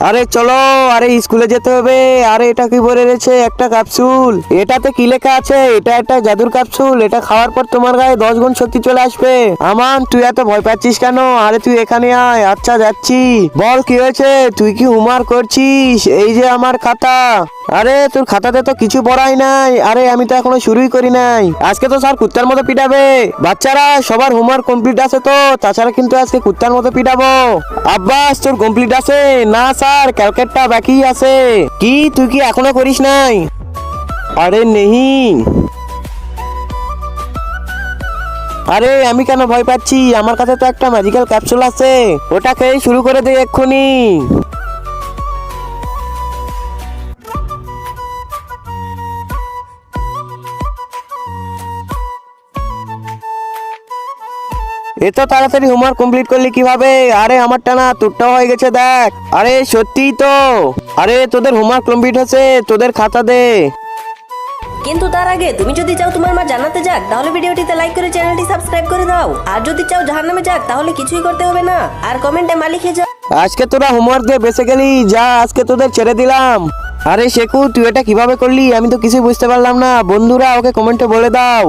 আরে চলো, আরে স্কুলে যেতে হবে। আরে এটা কি বলে রয়েছে, একটা ক্যাপসুল। এটাতে কি লেখা আছে? এটা একটা জাদুর ক্যাপসুল। এটা খাওয়ার পর তোমার গায়ে 10 গুণ শক্তি চলে আসবে। আমান, তুই এত ভয় পাচ্ছিস কেন? আরে তুই এখানে আয়। আচ্ছা যাচ্ছি। বল কি হয়েছে? তুই কি হোমওয়ার্ক করছিস? এই যে আমার খাতা। আরে তোর খাতাতে তো কিছু পড়াই নাই। আরে আমি তো এখনো শুরুই করি নাই। আজকে তো স্যার কুত্তার মতো পিটাবে। বাচ্চারা সবার হোমওয়ার্ক কমপ্লিট আছে তো? তাছাড়া কিন্তু আজকে কুত্তার মতো পিটাবো। আব্বাস, তোর কমপ্লিট আছে? না স্যার, ক্যালকেটটা বাকি আছে। কি, তুই কি এখনো করিস নাই? আরে নেহি। আরে আমি কেন ভয় পাচ্ছি? আমার কাছে তো একটা ম্যাজিক্যাল ক্যাপসুল আছে। ওটা খেয়ে শুরু করে দে এক্ষুনি। এত তাড়াতাড়ি হোমওয়ার্ক কমপ্লিট করলি কিভাবে? আরে আমারটা না, তোরটাও হয়ে গেছে দেখ। আরে সত্যিই তো। আরে তোদের হোমওয়ার্ক কমপ্লিট হয়েছে, তোদের খাতা দে। কিন্তু তার আগে তুমি যদি চাও তোমার মা জান্নাতে যাক, তাহলে ভিডিওটিতে লাইক করে চ্যানেলটি সাবস্ক্রাইব করে দাও। আর যদি চাও জাহান্নামে যাক, তাহলে কিছুই করতে হবে না, আর কমেন্টে মা লিখে যাও। আজকে তোরা হোমওয়ার্ক দিয়ে বেঁচে গেলি, যা আজকে তোদের ছেড়ে দিলাম। আরে শেখু, তুই এটা কিভাবে করলি? আমি তো কিছুই বুঝতে পারলাম না। বন্ধুরা, ওকে কমেন্টে বলে দাও।